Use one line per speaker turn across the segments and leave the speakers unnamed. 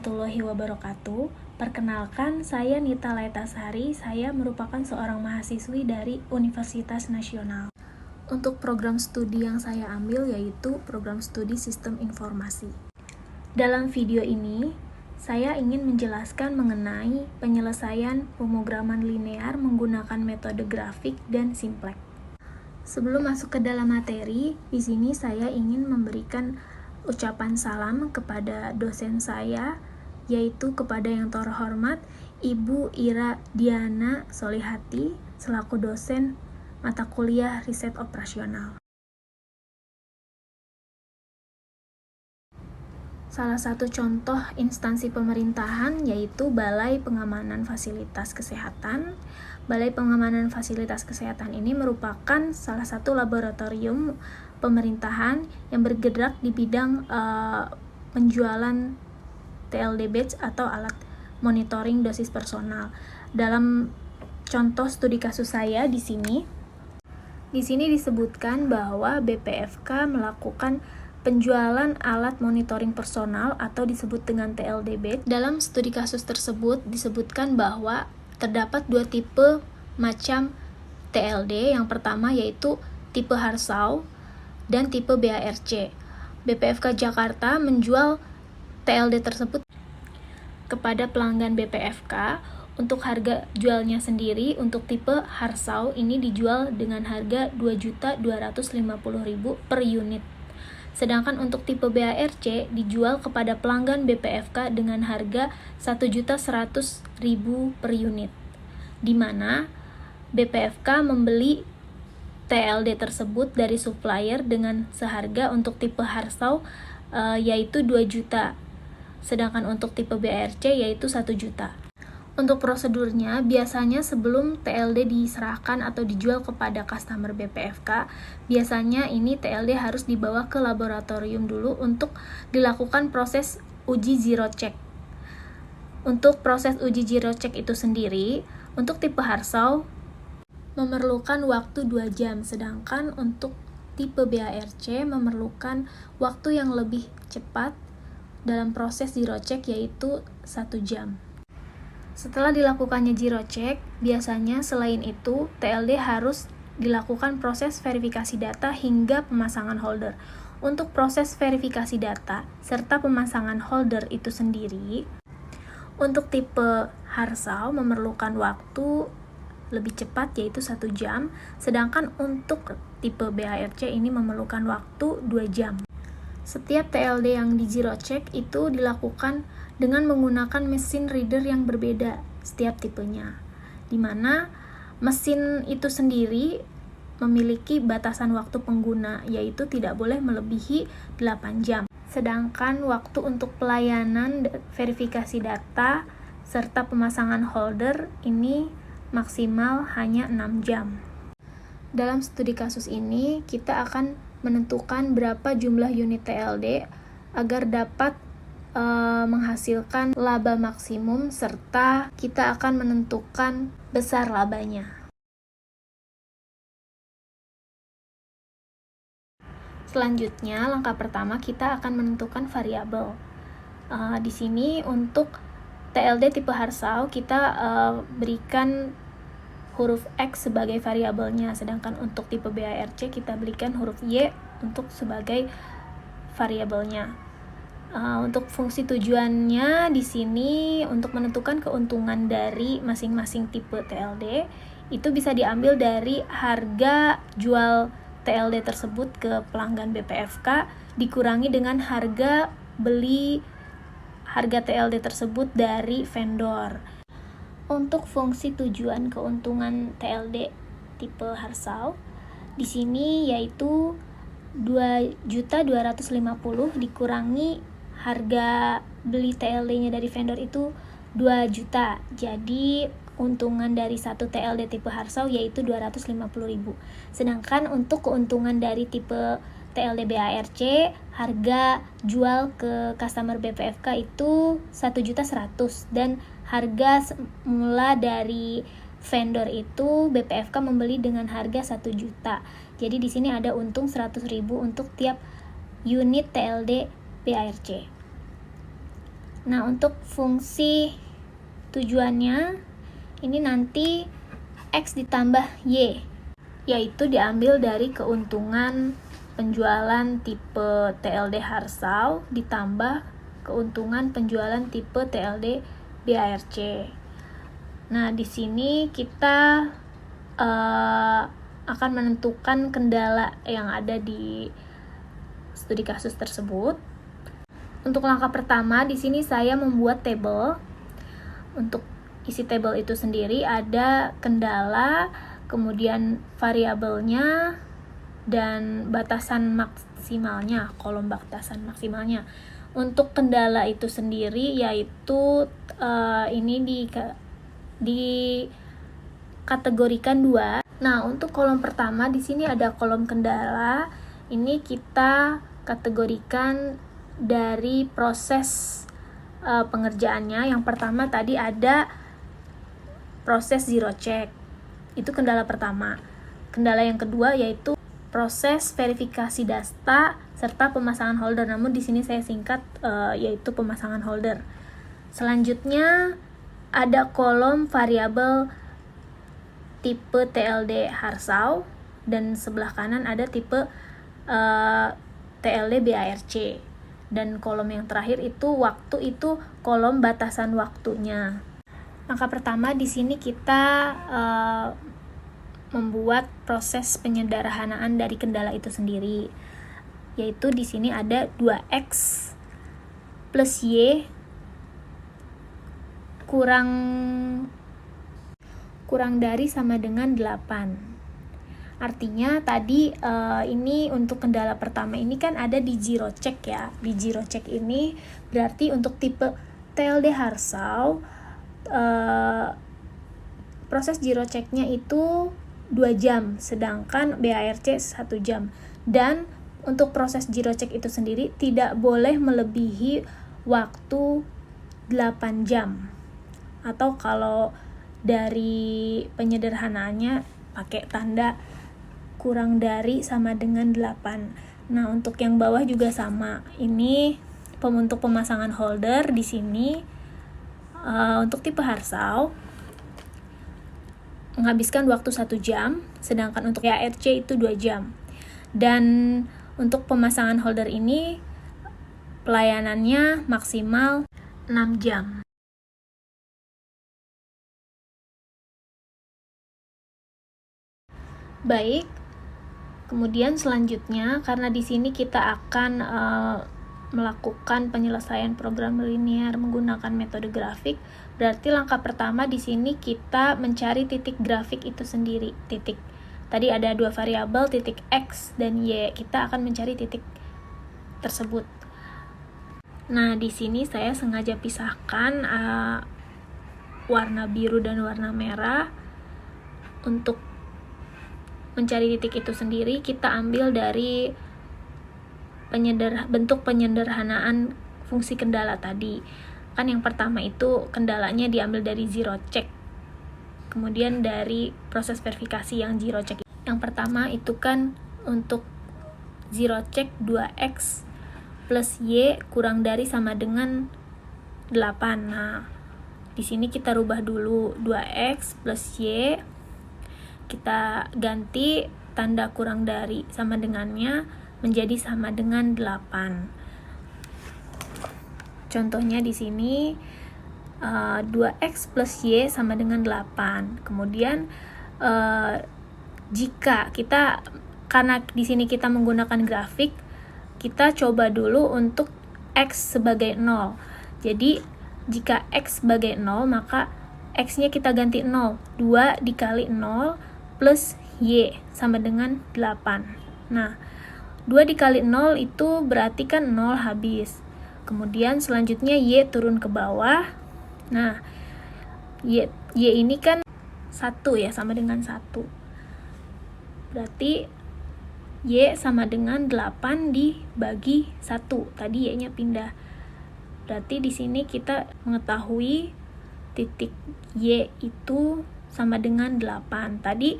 warahmatullahi wabarakatuh. Perkenalkan, saya Nita Laitasari. Saya merupakan seorang mahasiswi dari Universitas Nasional. Untuk program studi yang saya ambil yaitu program studi Sistem Informasi. Dalam video ini, saya ingin menjelaskan mengenai penyelesaian pemrograman linear menggunakan metode grafik dan simplex. Sebelum masuk ke dalam materi, di sini saya ingin memberikan ucapan salam kepada dosen saya, yaitu kepada yang terhormat Ibu Ira Diana Solihati selaku dosen mata kuliah riset operasional. Salah satu contoh instansi pemerintahan yaitu Balai Pengamanan Fasilitas Kesehatan. Balai Pengamanan Fasilitas Kesehatan ini merupakan salah satu laboratorium pemerintahan yang bergerak di bidang penjualan TLD batch atau alat monitoring dosis personal. Dalam contoh studi kasus saya di sini disebutkan bahwa BPFK melakukan penjualan alat monitoring personal atau disebut dengan TLD batch. Dalam studi kasus tersebut disebutkan bahwa terdapat dua tipe macam TLD. Yang pertama yaitu tipe Harsau dan tipe BARC. BPFK Jakarta menjual TLD tersebut kepada pelanggan BPFK. Untuk harga jualnya sendiri untuk tipe Harsau ini dijual dengan harga Rp2.250.000 per unit. Sedangkan untuk tipe BARC dijual kepada pelanggan BPFK dengan harga Rp1.100.000 per unit, di mana BPFK membeli TLD tersebut dari supplier dengan seharga untuk tipe Harsau yaitu 2 juta, sedangkan untuk tipe BARC yaitu 1 juta. Untuk prosedurnya, biasanya sebelum TLD diserahkan atau dijual kepada customer BPFK, biasanya ini TLD harus dibawa ke laboratorium dulu untuk dilakukan proses uji zero check. Untuk proses uji zero check itu sendiri, untuk tipe Harsau memerlukan waktu 2 jam, sedangkan untuk tipe BARC memerlukan waktu yang lebih cepat dalam proses zero check yaitu 1 jam. Setelah dilakukannya zero check, biasanya selain itu TLD harus dilakukan proses verifikasi data hingga pemasangan holder. Untuk proses verifikasi data serta pemasangan holder itu sendiri, untuk tipe Harsau memerlukan waktu lebih cepat yaitu 1 jam, sedangkan untuk tipe BARC ini memerlukan waktu 2 jam. Setiap TLD yang di zero check itu dilakukan dengan menggunakan mesin reader yang berbeda setiap tipenya, di mana mesin itu sendiri memiliki batasan waktu pengguna yaitu tidak boleh melebihi 8 jam. Sedangkan waktu untuk pelayanan verifikasi data serta pemasangan holder ini maksimal hanya 6 jam. Dalam studi kasus ini, kita akan menentukan berapa jumlah unit TLD agar dapat menghasilkan laba maksimum serta kita akan menentukan besar labanya. Selanjutnya, langkah pertama kita akan menentukan variabel. Di sini untuk TLD tipe Harsau kita berikan huruf X sebagai variabelnya, sedangkan untuk tipe BARC kita berikan huruf Y untuk sebagai variabelnya. Untuk fungsi tujuannya di sini untuk menentukan keuntungan dari masing-masing tipe TLD itu bisa diambil dari harga jual TLD tersebut ke pelanggan BPFK dikurangi dengan harga beli harga TLD tersebut dari vendor. Untuk fungsi tujuan keuntungan TLD tipe Harsau di sini yaitu 2.250.000 dikurangi harga beli TLD-nya dari vendor itu 2 juta. Jadi keuntungan dari satu TLD tipe Harsau yaitu 250.000. Sedangkan untuk keuntungan dari tipe TLD BARC, harga jual ke customer BPFK itu 1.100.000 dan harga semula dari vendor itu BPFK membeli dengan harga 1 juta. Jadi di sini ada untung 100.000 untuk tiap unit TLD BARC. Nah, untuk fungsi tujuannya ini nanti X ditambah Y, yaitu diambil dari keuntungan penjualan tipe TLD Harsau ditambah keuntungan penjualan tipe TLD BARC. Nah, di sini kita akan menentukan kendala yang ada di studi kasus tersebut. Untuk langkah pertama, di sini saya membuat tabel. Untuk isi tabel itu sendiri ada kendala, kemudian variabelnya, dan batasan maksimalnya, kolom batasan maksimalnya. Untuk kendala itu sendiri yaitu ini dikategorikan 2. Nah, untuk kolom pertama di sini ada kolom kendala. Ini kita kategorikan dari proses pengerjaannya. Yang pertama tadi ada proses zero check. Itu kendala pertama. Kendala yang kedua yaitu proses verifikasi data serta pemasangan holder. Namun di sini saya singkat yaitu pemasangan holder. Selanjutnya ada kolom variabel tipe TLD Harsau dan sebelah kanan ada tipe TLD BARC. Dan kolom yang terakhir itu waktu, itu kolom batasan waktunya. Langkah pertama di sini kita membuat proses penyederhanaan dari kendala itu sendiri, yaitu di sini ada 2x plus y kurang dari sama dengan 8. Artinya tadi ini untuk kendala pertama ini kan ada di zero check ya. Di zero check ini berarti untuk tipe TLD Harsau proses zero check-nya itu 2 jam, sedangkan BARC 1 jam. Dan untuk proses zero check itu sendiri tidak boleh melebihi waktu 8 jam. Atau kalau dari penyederhanaannya pakai tanda kurang dari sama dengan 8. Nah, untuk yang bawah juga sama. Ini untuk pemasangan holder di sini untuk tipe Harsau menghabiskan waktu 1 jam, sedangkan untuk BARC itu 2 jam. Dan untuk pemasangan holder ini pelayanannya maksimal 6 jam. Baik, kemudian selanjutnya karena di sini kita akan melakukan penyelesaian program linear menggunakan metode grafik, berarti langkah pertama di sini kita mencari titik grafik itu sendiri. Titik tadi ada 2 variabel, titik x dan y. Kita akan mencari titik tersebut. Nah, di sini saya sengaja pisahkan warna biru dan warna merah. Untuk mencari titik itu sendiri kita ambil dari bentuk penyederhanaan fungsi kendala tadi. Kan yang pertama itu kendalanya diambil dari zero check, kemudian dari proses verifikasi yang zero check. Yang pertama itu kan untuk zero check 2x plus y kurang dari sama dengan 8. Nah, di sini kita rubah dulu 2x plus y, kita ganti tanda kurang dari sama dengannya menjadi sama dengan 8. Contohnya di sini 2x plus y sama dengan 8. Kemudian jika kita, karena di sini kita menggunakan grafik, kita coba dulu untuk x sebagai 0. Jadi jika x sebagai 0, maka x-nya kita ganti 0. 2 dikali 0 plus y sama dengan 8. Nah, 2 dikali 0 itu berarti kan 0 habis. Kemudian selanjutnya y turun ke bawah. Nah, y ini kan 1 ya, sama dengan 1. Berarti y sama dengan 8 dibagi 1. Tadi y-nya pindah. Berarti di sini kita mengetahui titik y itu sama dengan 8. Tadi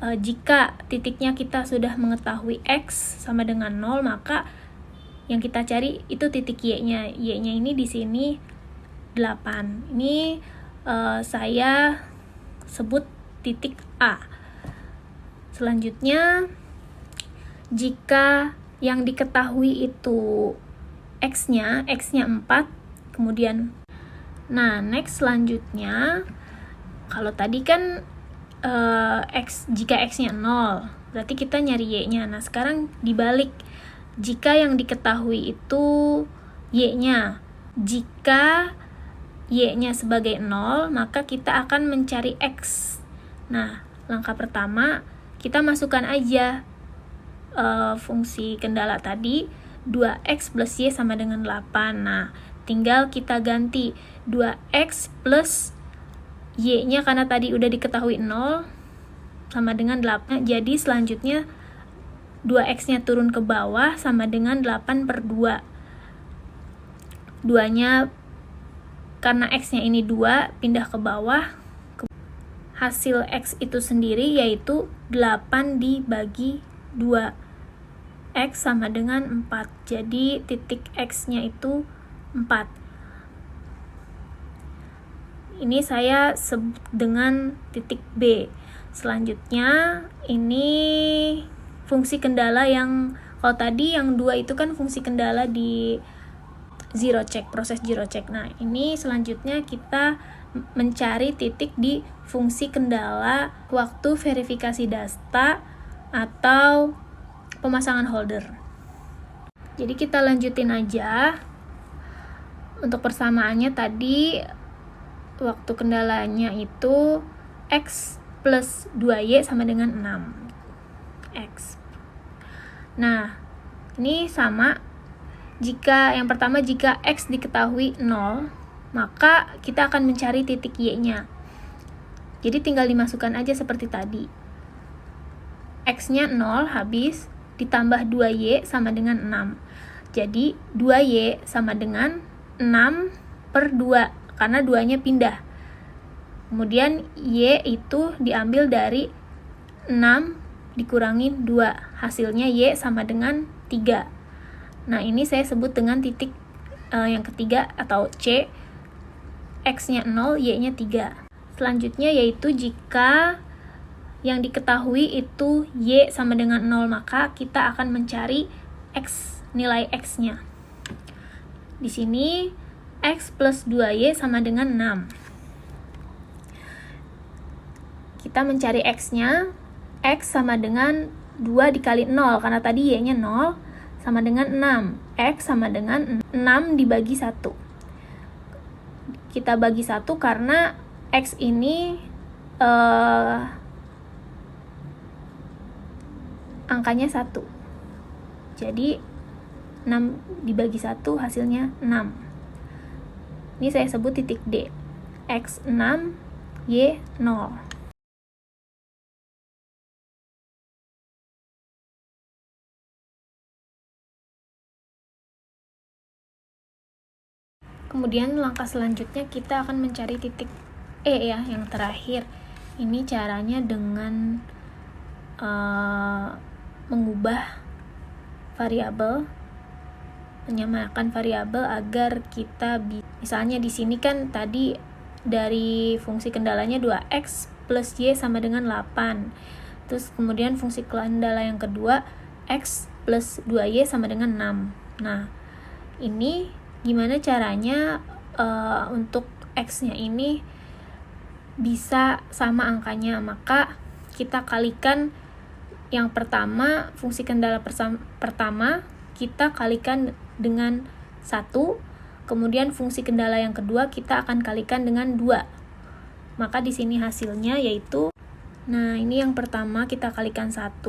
jika titiknya kita sudah mengetahui x sama dengan 0, maka yang kita cari itu titik y-nya. Y-nya ini di sini 8. Ini saya sebut titik A. Selanjutnya, jika yang diketahui itu X-nya 4, kemudian next selanjutnya, kalau tadi kan jika X-nya 0, berarti kita nyari Y-nya. Nah, sekarang dibalik. Jika yang diketahui itu Y-nya. Jika Y-nya sebagai 0, maka kita akan mencari X. Nah, langkah pertama, kita masukkan aja fungsi kendala tadi, 2X plus Y sama dengan 8. Nah, tinggal kita ganti 2X plus Y-nya karena tadi udah diketahui 0 sama dengan 8. Jadi selanjutnya 2X-nya turun ke bawah sama dengan 8 per 2. 2-nya karena X-nya ini 2 pindah ke bawah. Hasil X itu sendiri yaitu 8 dibagi 2. X sama dengan 4. Jadi titik X-nya itu 4. Ini saya sebut dengan titik B. Selanjutnya, ini fungsi kendala yang, kalau tadi yang 2 itu kan fungsi kendala di zero check, proses zero check. Nah, ini selanjutnya kita mencari titik di fungsi kendala waktu verifikasi data atau pemasangan holder. Jadi kita lanjutin aja. Untuk persamaannya tadi, waktu kendalanya itu X plus 2Y sama dengan 6. X. Nah, ini sama. Jika yang pertama, jika X diketahui 0, maka kita akan mencari titik Y-nya. Jadi tinggal dimasukkan aja seperti tadi. X-nya 0 habis, ditambah 2Y sama dengan 6. Jadi 2Y sama dengan 6 per 2. Karena 2-nya pindah. Kemudian Y itu diambil dari 6 dikurangin 2. Hasilnya Y sama dengan 3. Nah, ini saya sebut dengan titik yang ketiga atau C. X-nya 0, Y-nya 3. Selanjutnya yaitu jika yang diketahui itu Y sama dengan 0, maka kita akan mencari X, nilai X-nya. Di sini X plus 2Y sama dengan 6. Kita mencari X-nya. X sama dengan 2 dikali 0, karena tadi Y-nya 0, sama dengan 6. X sama dengan 6 dibagi 1. Kita bagi 1 karena X ini angkanya 1. Jadi 6 dibagi 1 hasilnya 6. Ini saya sebut titik D. X 6, Y 0. Kemudian langkah selanjutnya kita akan mencari titik E ya, yang terakhir. Ini caranya dengan mengubah variabel, menyamakan variabel agar kita misalnya di sini kan tadi dari fungsi kendalanya 2X plus Y sama dengan 8. Terus kemudian fungsi kendala yang kedua X plus 2Y sama dengan 6. Nah, ini gimana caranya untuk X-nya ini bisa sama angkanya? Maka kita kalikan yang pertama, fungsi kendala pertama kita kalikan dengan 1, kemudian fungsi kendala yang kedua kita akan kalikan dengan 2. Maka di sini hasilnya yaitu, nah ini yang pertama kita kalikan 1,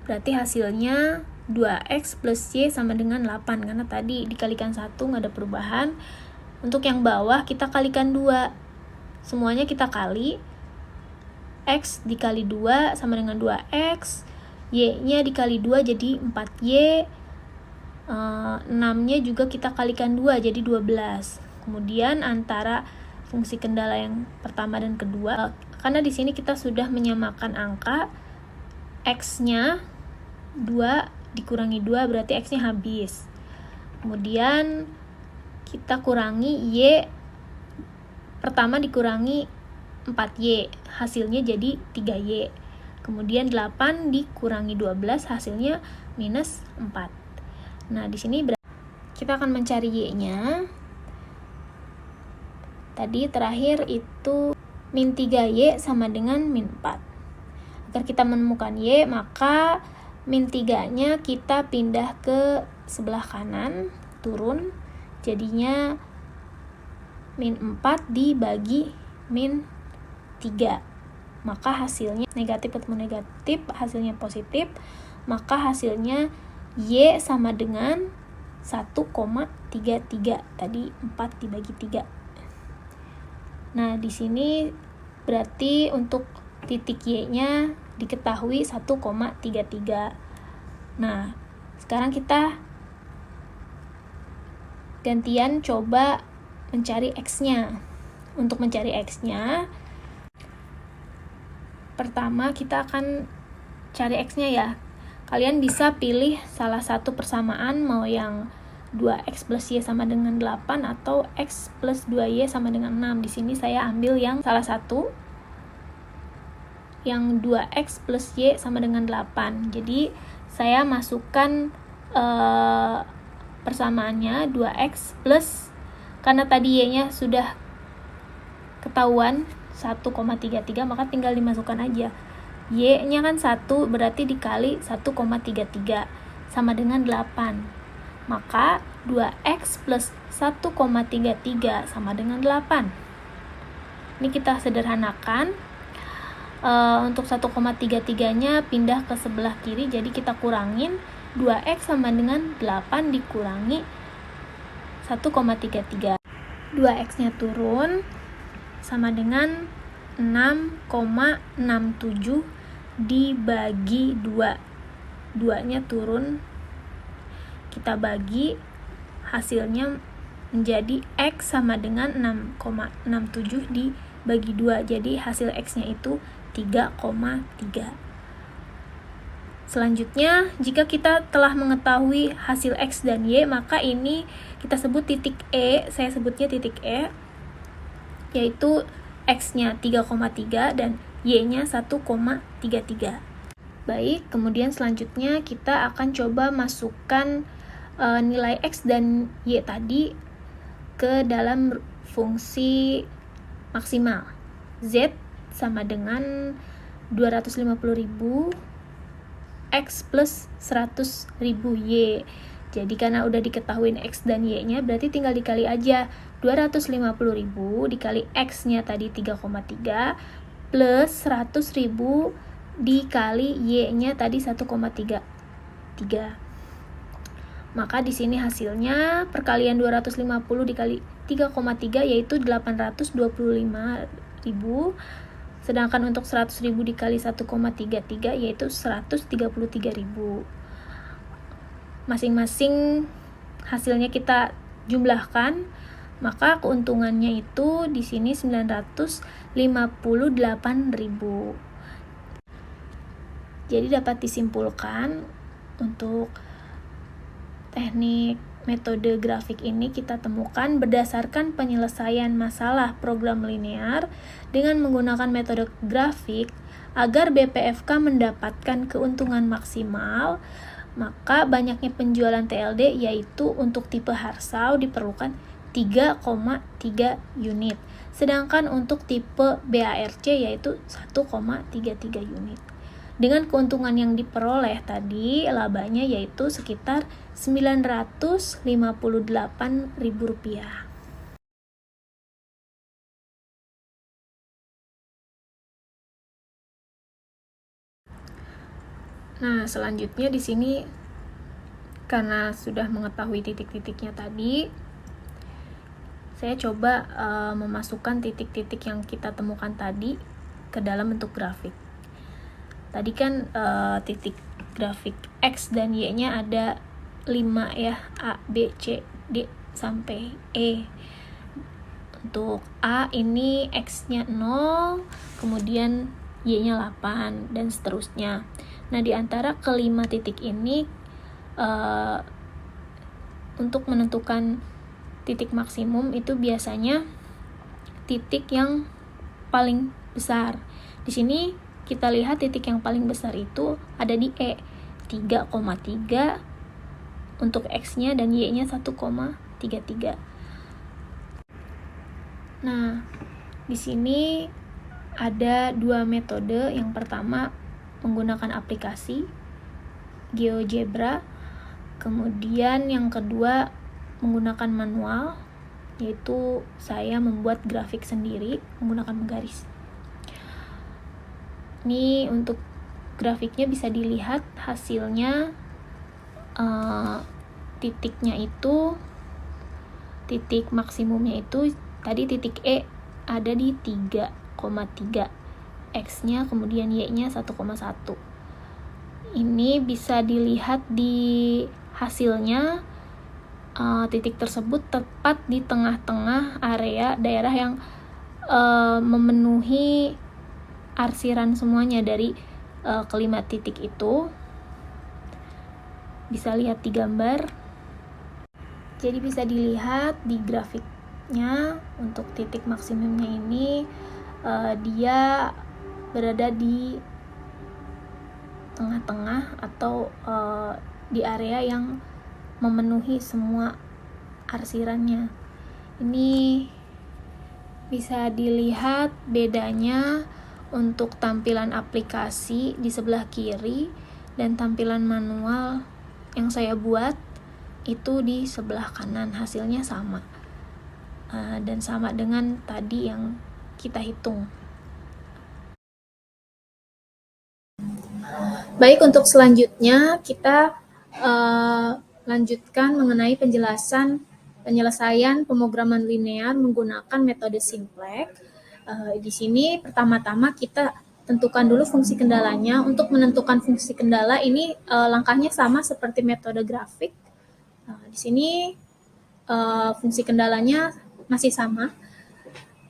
berarti hasilnya 2X plus Y sama dengan 8, karena tadi dikalikan 1 nggak ada perubahan. Untuk yang bawah kita kalikan 2, semuanya kita kali. X dikali 2 sama dengan 2X, Y-nya dikali 2 jadi 4Y, 6-nya juga kita kalikan 2 jadi 12. Kemudian antara fungsi kendala yang pertama dan kedua, karena di sini kita sudah menyamakan angka, X-nya 2 dikurangi 2 berarti X-nya habis. Kemudian kita kurangi Y pertama dikurangi 4Y, hasilnya jadi 3Y. Kemudian 8 dikurangi 12, hasilnya minus 4. Nah, di sini kita akan mencari Y-nya. Tadi terakhir itu min 3Y sama dengan min 4. Agar kita menemukan Y, maka min 3-nya kita pindah ke sebelah kanan, turun. Jadinya min 4 dibagi min 3. Maka hasilnya negatif ketemu negatif, hasilnya positif. Maka hasilnya Y sama dengan 1,33. Tadi 4 dibagi 3. Nah, di sini berarti untuk titik Y-nya diketahui 1,33. Nah, sekarang kita gantian coba mencari X-nya. Untuk mencari X-nya, pertama kita akan cari X-nya ya. Kalian bisa pilih salah satu persamaan, mau yang 2X plus Y sama dengan 8 atau X plus 2Y sama dengan 6. Di sini saya ambil yang salah satu, yang 2X plus Y sama dengan 8. Jadi saya masukkan persamaannya 2X plus, karena tadi Y-nya sudah ketahuan 1,33, maka tinggal dimasukkan aja. Y-nya kan 1, berarti dikali 1,33 sama dengan 8. Maka 2X plus 1,33 sama dengan 8. Ini kita sederhanakan. Untuk 1,33-nya pindah ke sebelah kiri, jadi kita kurangin 2X sama dengan 8 dikurangi 1,33. 2X-nya turun sama dengan 6,67 dibagi 2. 2-nya turun, kita bagi, hasilnya menjadi X sama dengan 6,67 dibagi 2. Jadi hasil X-nya itu 3,3. Selanjutnya, jika kita telah mengetahui hasil X dan Y, maka ini kita sebut titik E, saya sebutnya titik E, yaitu X-nya 3,3 dan Y-nya 1,33. Baik, kemudian selanjutnya kita akan coba masukkan nilai X dan Y tadi ke dalam fungsi maksimal. Z sama dengan 250.000 X plus 100.000 Y. Jadi karena udah diketahuin X dan Y-nya, berarti tinggal dikali aja. 250.000 dikali X-nya tadi 3,3 plus 100.000 dikali Y-nya tadi 1,33. Maka di sini hasilnya perkalian 250 dikali 3,3 yaitu 825.000. Sedangkan untuk 100.000 dikali 1,33 yaitu 133.000. Masing-masing hasilnya kita jumlahkan, maka keuntungannya itu di sini 958.000. Jadi dapat disimpulkan untuk teknik metode grafik ini kita temukan berdasarkan penyelesaian masalah program linear dengan menggunakan metode grafik agar BPFK mendapatkan keuntungan maksimal. Maka banyaknya penjualan TLD yaitu untuk tipe Harsau diperlukan 3,3 unit. Sedangkan untuk tipe BARC yaitu 1,33 unit. Dengan keuntungan yang diperoleh tadi, labanya yaitu sekitar Rp958.000. Nah, selanjutnya di sini karena sudah mengetahui titik-titiknya tadi, saya coba memasukkan titik-titik yang kita temukan tadi ke dalam bentuk grafik. Tadi kan titik grafik X dan Y-nya ada 5 ya, A, B, C, D sampai E. Untuk A ini X-nya 0, kemudian Y-nya 8 dan seterusnya. Nah, di antara kelima titik ini untuk menentukan titik maksimum itu biasanya titik yang paling besar. Di sini kita lihat titik yang paling besar itu ada di E, 3,3 untuk X-nya dan Y-nya 1,33. Nah, di sini ada dua metode. Yang pertama menggunakan aplikasi GeoGebra, kemudian yang kedua menggunakan manual, yaitu saya membuat grafik sendiri menggunakan menggaris. Ini untuk grafiknya bisa dilihat hasilnya, titiknya itu, titik maksimumnya itu tadi titik E ada di 3,3, X-nya kemudian Y-nya 1,1. Ini bisa dilihat di hasilnya, titik tersebut tepat di tengah-tengah area daerah yang memenuhi arsiran semuanya dari kelima titik itu. Bisa lihat di gambar. Jadi bisa dilihat di grafiknya untuk titik maksimumnya ini, dia berada di tengah-tengah atau di area yang memenuhi semua arsirannya. Ini bisa dilihat bedanya untuk tampilan aplikasi di sebelah kiri dan tampilan manual yang saya buat itu di sebelah kanan. Hasilnya sama, dan sama dengan tadi yang kita hitung. Baik, untuk selanjutnya kita lanjutkan mengenai penyelesaian pemrograman linear menggunakan metode simplex. Di sini pertama-tama kita tentukan dulu fungsi kendalanya. Untuk menentukan fungsi kendala ini langkahnya sama seperti metode grafik. Di sini fungsi kendalanya masih sama,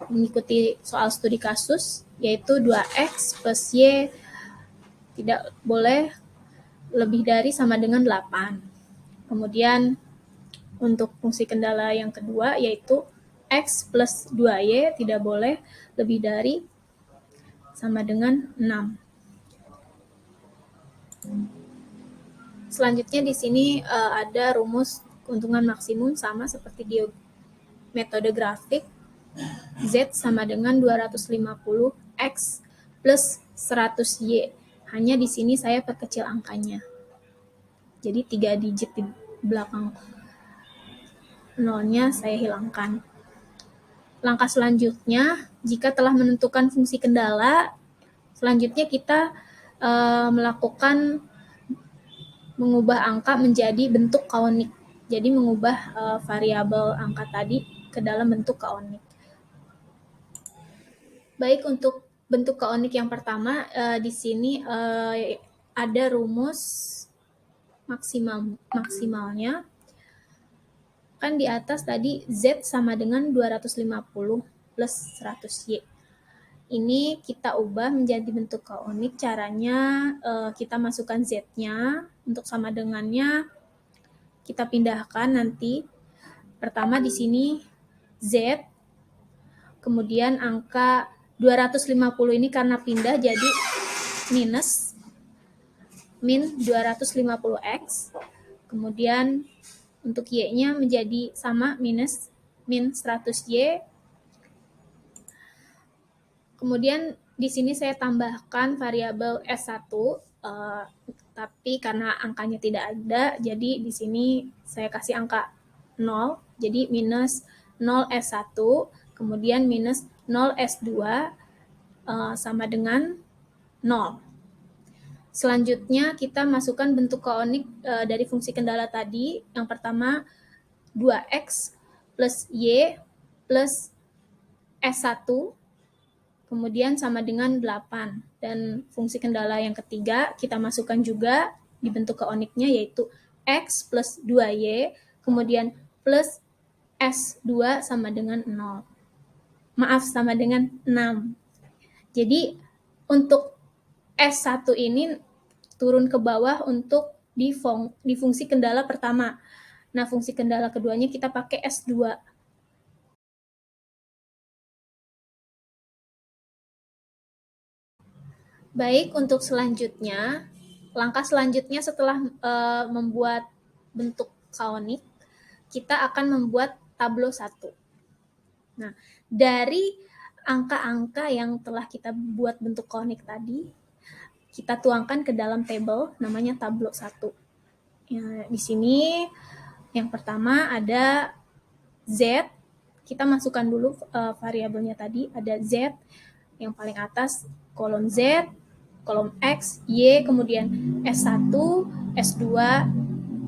mengikuti soal studi kasus, yaitu 2x plus y tidak boleh lebih dari sama dengan 8. Kemudian untuk fungsi kendala yang kedua yaitu x plus 2y tidak boleh lebih dari sama dengan 6. Selanjutnya di sini ada rumus keuntungan maksimum sama seperti di metode grafik. Z sama dengan 250x plus 100y. Hanya di sini saya perkecil angkanya. Jadi 3 digit di belakang nolnya saya hilangkan. Langkah selanjutnya, jika telah menentukan fungsi kendala, selanjutnya kita melakukan mengubah angka menjadi bentuk kaonik. Jadi mengubah variabel angka tadi ke dalam bentuk kaonik. Baik, untuk bentuk kaonik yang pertama, di sini ada rumus maksimalnya. Kan di atas tadi Z sama dengan 250 plus 100Y. Ini kita ubah menjadi bentuk kaonik. Caranya kita masukkan Z-nya. Untuk sama dengannya kita pindahkan nanti. Pertama di sini Z, kemudian angka 250 ini karena pindah jadi minus min 250x. Kemudian untuk y-nya menjadi sama minus min 100y. Kemudian di sini saya tambahkan variabel S1, tapi karena angkanya tidak ada, jadi di sini saya kasih angka 0, jadi minus 0S1, kemudian minus 0S2 sama dengan 0. Selanjutnya kita masukkan bentuk kaonik dari fungsi kendala tadi. Yang pertama 2x plus y plus S1, kemudian sama dengan 8. Dan fungsi kendala yang ketiga kita masukkan juga di bentuk kaoniknya, yaitu x plus 2y, kemudian plus S2 sama dengan 0. Maaf, sama dengan 6. Jadi untuk S1 ini turun ke bawah untuk di fungsi kendala pertama. Nah, fungsi kendala keduanya kita pakai S2. Baik, untuk selanjutnya, langkah selanjutnya setelah membuat bentuk kaonik, kita akan membuat tablo 1. Nah, dari angka-angka yang telah kita buat bentuk kaonik tadi, kita tuangkan ke dalam table namanya tablo 1. Ya, di sini yang pertama ada Z, kita masukkan dulu variabelnya tadi, ada Z, yang paling atas kolom Z, kolom X, Y, kemudian S1, S2,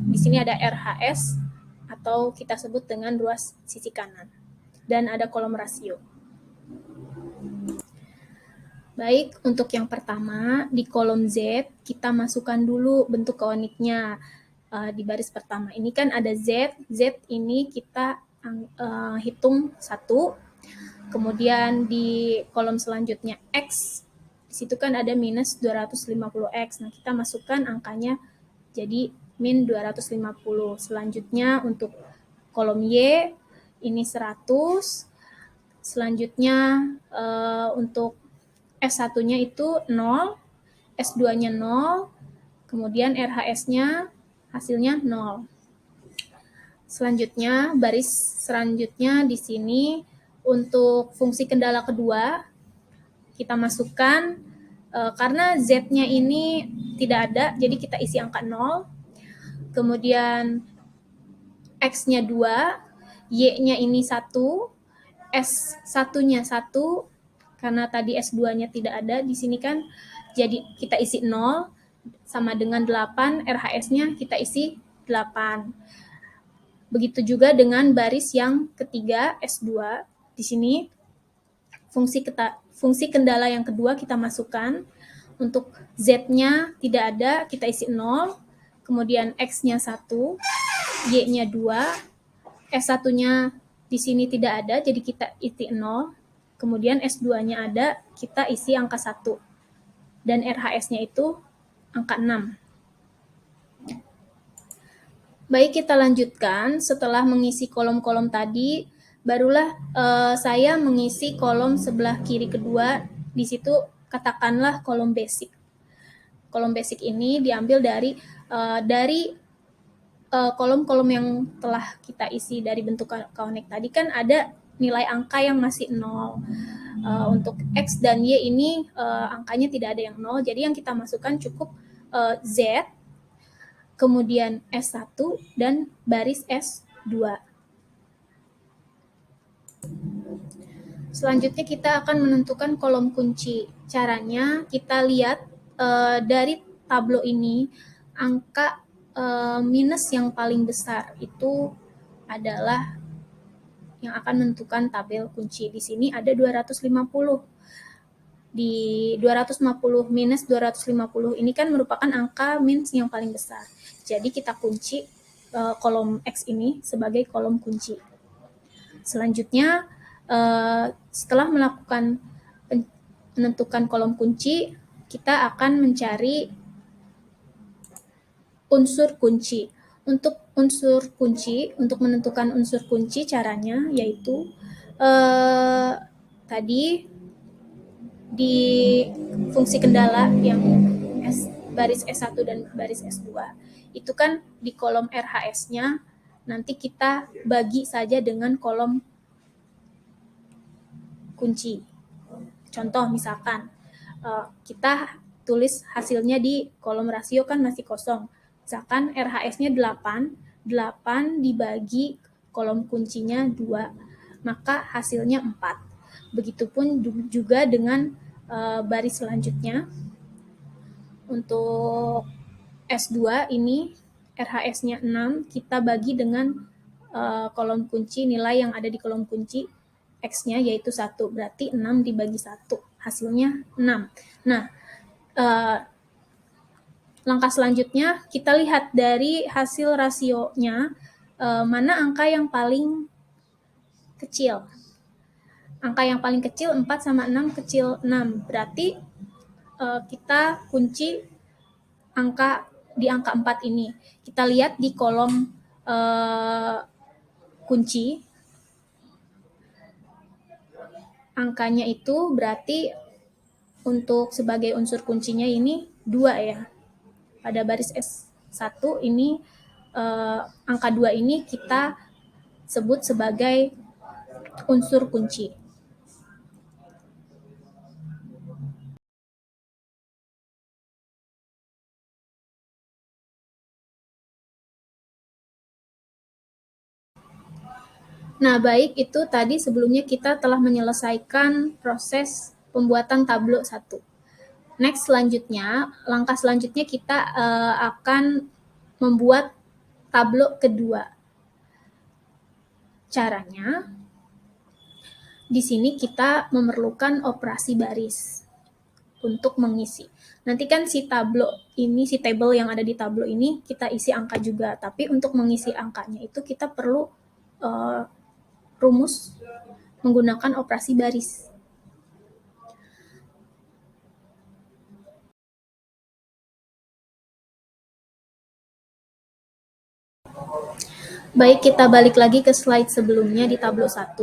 di sini ada RHS, atau kita sebut dengan ruas sisi kanan. Dan ada kolom rasio. Baik, untuk yang pertama, di kolom Z, kita masukkan dulu bentuk kaoniknya. Di baris pertama ini kan ada Z, Z ini kita hitung 1, kemudian di kolom selanjutnya X, di situ kan ada minus 250X. Nah, kita masukkan angkanya jadi min 250. Selanjutnya untuk kolom Y, ini 100. Selanjutnya untuk S1-nya itu 0, S2-nya 0, kemudian RHS-nya hasilnya 0. Selanjutnya, baris selanjutnya di sini untuk fungsi kendala kedua, kita masukkan karena Z-nya ini tidak ada, jadi kita isi angka 0. Kemudian X-nya 2, Y-nya ini 1, S1-nya 1, karena tadi S2-nya tidak ada, di sini kan jadi kita isi 0, sama dengan 8, RHS-nya kita isi 8. Begitu juga dengan baris yang ketiga, S2. Di sini fungsi kendala yang kedua kita masukkan. Untuk Z-nya tidak ada, kita isi 0. Kemudian X-nya 1, Y-nya 2, S1-nya di sini tidak ada, jadi kita isi 0. Kemudian S2-nya ada, kita isi angka 1. Dan RHS-nya itu angka 6. Baik, kita lanjutkan. Setelah mengisi kolom-kolom tadi, barulah saya mengisi kolom sebelah kiri kedua. Di situ katakanlah kolom basic. Kolom basic ini diambil dari kolom-kolom yang telah kita isi dari bentuk kaonik tadi, kan ada nilai angka yang masih 0. Untuk X dan Y ini angkanya tidak ada yang 0, jadi yang kita masukkan cukup Z, kemudian S1, dan baris S2. Selanjutnya kita akan menentukan kolom kunci. Caranya kita lihat dari tablo ini, angka minus yang paling besar itu adalah yang akan menentukan tabel kunci. Di sini ada 250. Di 250 minus 250 ini kan merupakan angka minus yang paling besar. Jadi kita kunci kolom X ini sebagai kolom kunci. Selanjutnya, setelah melakukan menentukan kolom kunci, kita akan mencari unsur kunci. Untuk unsur kunci, untuk menentukan unsur kunci caranya yaitu tadi di fungsi kendala yang baris S1 dan baris S2, itu kan di kolom RHS-nya nanti kita bagi saja dengan kolom kunci. Contoh misalkan kita tulis hasilnya di kolom rasio kan masih kosong. Misalkan RHS-nya 8, 8 dibagi kolom kuncinya 2, maka hasilnya 4. Begitupun juga dengan baris selanjutnya. Untuk S2 ini RHS-nya 6, kita bagi dengan kolom kunci, nilai yang ada di kolom kunci X-nya yaitu 1, berarti 6 dibagi 1, hasilnya 6. Nah, langkah selanjutnya kita lihat dari hasil rasionya mana angka yang paling kecil. Angka yang paling kecil 4 sama 6 kecil 6, berarti kita kunci angka di angka 4 ini. Kita lihat di kolom kunci, angkanya itu berarti untuk sebagai unsur kuncinya ini 2 ya. Pada baris S1 ini angka 2 ini kita sebut sebagai unsur kunci. Nah, baik, itu tadi sebelumnya kita telah menyelesaikan proses pembuatan tablo 1. Next, langkah selanjutnya kita akan membuat tablo kedua. Caranya, di sini kita memerlukan operasi baris untuk mengisi. Nanti kan si table yang ada di tablo ini kita isi angka juga, tapi untuk mengisi angkanya itu kita perlu rumus menggunakan operasi baris. Baik, kita balik lagi ke slide sebelumnya di tablo 1.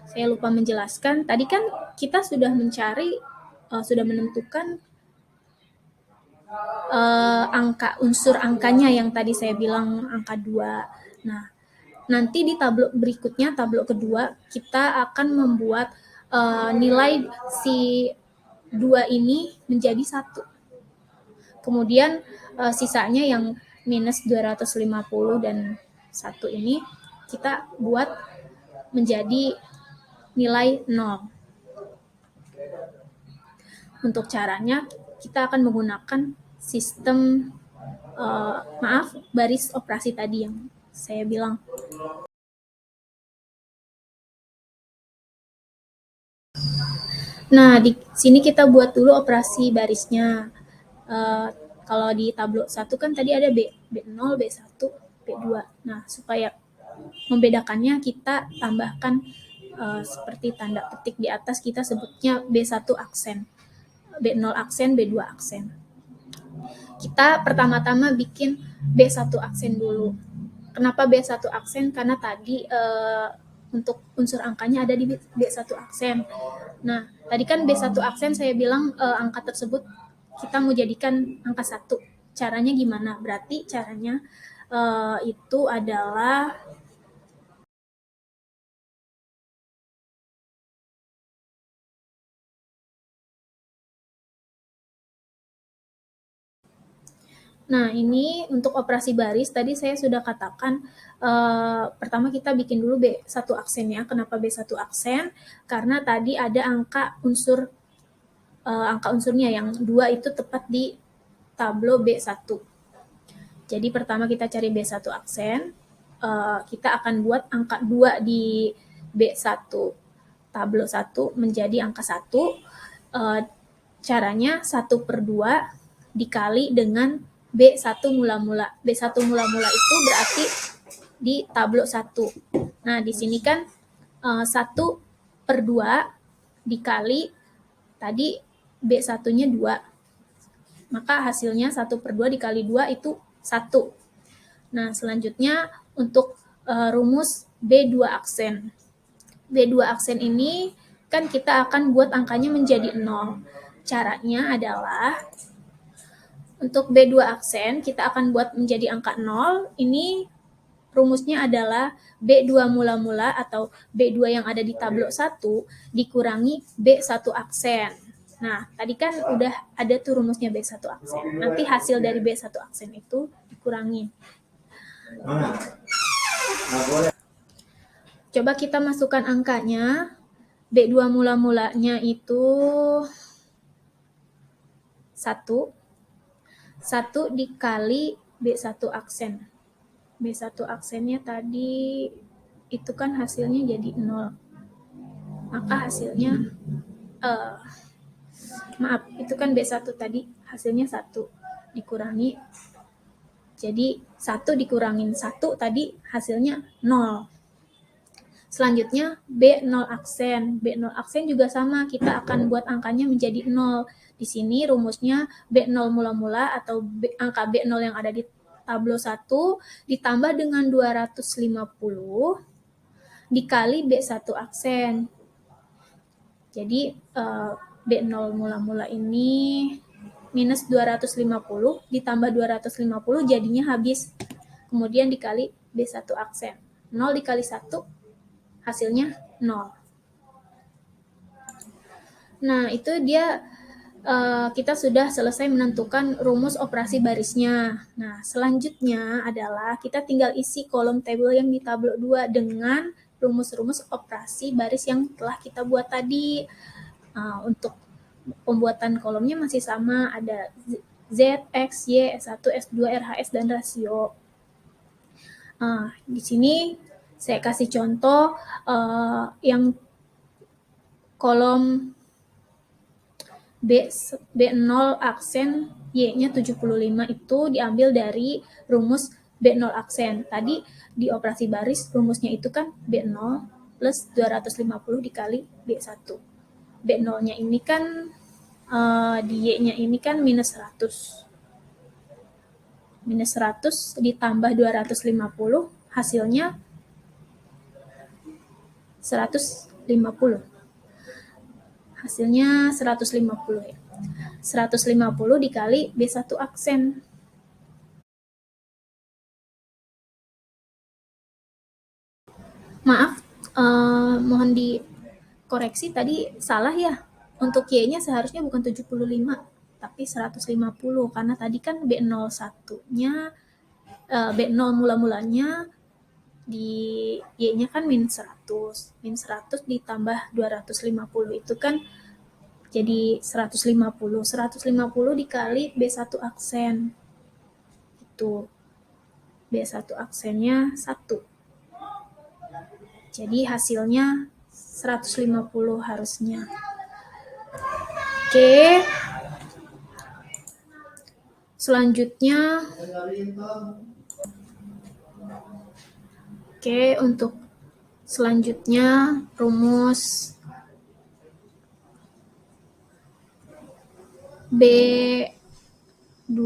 Saya lupa menjelaskan, tadi kan kita sudah sudah menentukan unsur angkanya yang tadi saya bilang angka 2. Nah, nanti di tablo berikutnya, tablo kedua, kita akan membuat nilai si 2 ini menjadi 1. Kemudian sisanya yang minus 250 dan 1 ini kita buat menjadi nilai 0. Untuk caranya kita akan menggunakan sistem baris operasi tadi yang saya bilang. Nah, di sini kita buat dulu operasi barisnya. Kalau di tablo 1 kan tadi ada B0, B1, B2. Nah, supaya membedakannya kita tambahkan seperti tanda petik di atas, kita sebutnya B1 aksen, B0 aksen, B2 aksen. Kita pertama-tama bikin B1 aksen dulu. Kenapa B1 aksen? Karena tadi untuk unsur angkanya ada di B1 aksen. Nah, tadi kan B1 aksen saya bilang angka tersebut kita mau jadikan angka 1. Caranya gimana? Berarti caranya itu adalah Nah, ini untuk operasi baris, tadi saya sudah katakan, pertama kita bikin dulu B1 aksen ya. Kenapa B1 aksen? Karena tadi ada angka unsurnya yang 2 itu tepat di tablo B1. Jadi pertama kita cari B1 aksen, kita akan buat angka 2 di B1 tablo 1 menjadi angka 1. Caranya 1/2 dikali dengan B1 mula-mula. B1 mula-mula itu berarti di tablo 1. Nah, di sini kan 1/2 dikali tadi B1-nya 2. Maka hasilnya 1/2 dikali 2 itu 1. Nah, selanjutnya untuk rumus B2 aksen. B2 aksen ini kan kita akan buat angkanya menjadi 0. Caranya adalah untuk B2 aksen kita akan buat menjadi angka 0. Ini rumusnya adalah B2 mula-mula atau B2 yang ada di tablo 1 dikurangi B1 aksen. Nah, tadi kan udah ada tuh rumusnya B1 aksen. Nanti hasil dari B1 aksen itu dikurangi. Coba kita masukkan angkanya. B2 mula-mulanya itu 1. 1 dikali B1 aksen. B1 aksennya tadi itu kan hasilnya jadi 0. Maka hasilnya itu kan B1 tadi hasilnya 1 dikurangi. Jadi 1 dikurangin 1 tadi hasilnya 0. Selanjutnya B0 aksen. B0 aksen juga sama, kita akan buat angkanya menjadi 0. Di sini rumusnya B0 mula-mula atau angka B0 yang ada di tablo 1 ditambah dengan 250 dikali B1 aksen. Jadi B0 mula-mula ini minus 250 ditambah 250 jadinya habis. Kemudian dikali B1 aksen. 0 dikali 1 hasilnya 0. Nah, itu dia kita sudah selesai menentukan rumus operasi barisnya. Nah, selanjutnya adalah kita tinggal isi kolom tabel yang di tabel 2 dengan rumus-rumus operasi baris yang telah kita buat tadi. Untuk pembuatan kolomnya masih sama, ada Z, X, Y, S1, S2, RHS, dan rasio. Di sini saya kasih contoh yang kolom B0 aksen Y-nya 75 itu diambil dari rumus B0 aksen. Tadi di operasi baris rumusnya itu kan B0 plus 250 dikali B1. B0-nya ini kan di Y-nya ini kan minus 100. Minus 100 ditambah 250 hasilnya 150. Hasilnya 150 ya. 150 dikali B1 aksen. Maaf, mohon dikoreksi tadi salah ya. Untuk Y-nya seharusnya bukan 75, tapi 150 karena tadi kan B01-nya B0 mula-mulanya di Y-nya kan min 100. Min 100 ditambah 250 itu kan jadi 150. 150 dikali B1 aksen. Itu. B1 aksennya 1. Jadi hasilnya 150 harusnya. Oke. Selanjutnya untuk selanjutnya rumus B2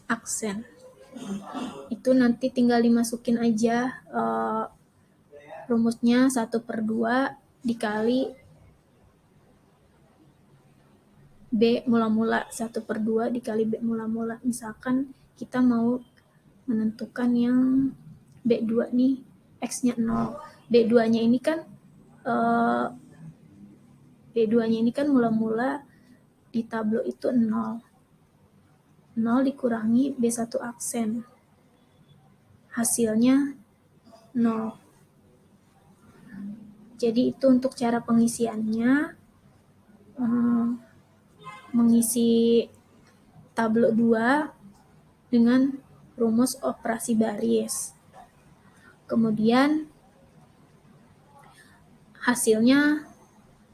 aksen. Itu nanti tinggal dimasukin aja rumusnya 1/2 dikali B mula-mula. 1/2 dikali B mula-mula. Misalkan kita mau menentukan yang B2 nih, X-nya 0. B2-nya ini kan B2-nya ini kan mula-mula di tablo itu 0. 0 dikurangi B1 aksen. Hasilnya 0. Jadi itu untuk cara pengisiannya. Mengisi tablo 2 dengan rumus operasi baris. Kemudian hasilnya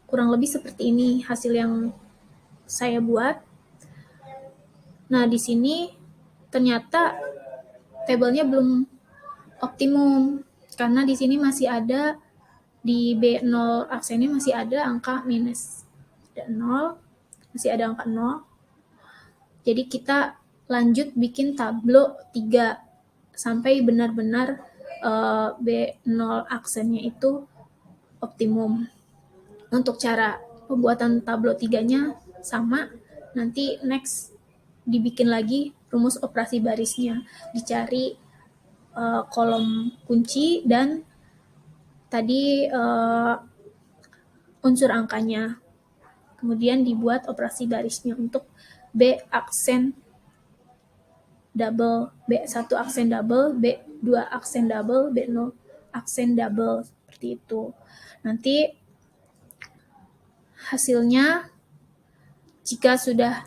kurang lebih seperti ini hasil yang saya buat. Nah, di sini ternyata tabelnya belum optimum karena di sini masih ada di B0 aksennya masih ada angka minus. Ada 0, masih ada angka 0. Jadi kita lanjut bikin tablo 3 sampai benar-benar B0 aksennya itu optimum. Untuk cara pembuatan tablo 3-nya sama, nanti next dibikin lagi rumus operasi barisnya, dicari kolom kunci dan tadi unsur angkanya. Kemudian dibuat operasi barisnya untuk B aksen double, B1 aksen double, B2 aksen double, B0 aksen double, seperti itu. Nanti hasilnya jika sudah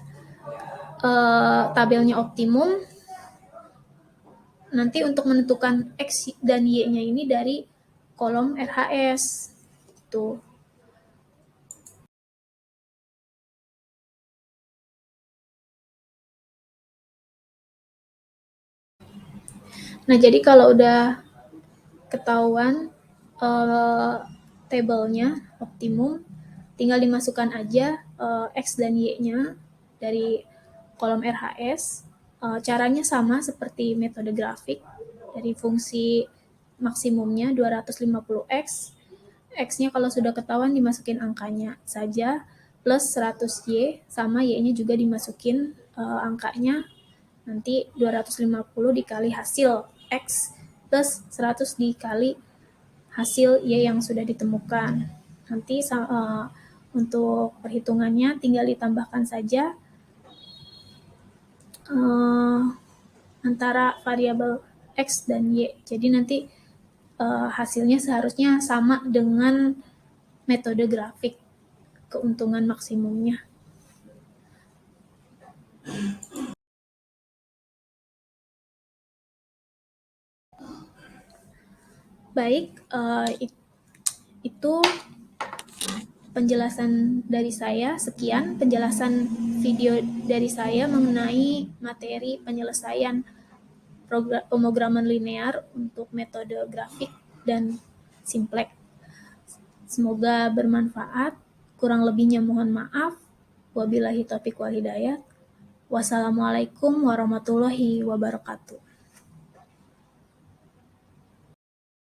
tabelnya optimum, nanti untuk menentukan X dan Y-nya ini dari kolom RHS. Tuh. Nah, jadi kalau udah ketahuan tabelnya optimum, tinggal dimasukkan aja X dan Y-nya dari kolom RHS. Caranya sama seperti metode grafik, dari fungsi maksimumnya 250x, X-nya kalau sudah ketahuan dimasukin angkanya saja, plus 100Y, sama Y-nya juga dimasukin angkanya, nanti 250 dikali hasil X plus 100 dikali hasil Y yang sudah ditemukan. Nanti untuk perhitungannya tinggal ditambahkan saja antara variabel X dan Y. Jadi nanti hasilnya seharusnya sama dengan metode grafik keuntungan maksimumnya. Baik, itu penjelasan dari saya. Sekian penjelasan video dari saya mengenai materi penyelesaian pemrograman linear untuk metode grafik dan simplex. Semoga bermanfaat. Kurang lebihnya mohon maaf. Wabillahi taufiq wal hidayah. Wassalamualaikum warahmatullahi wabarakatuh.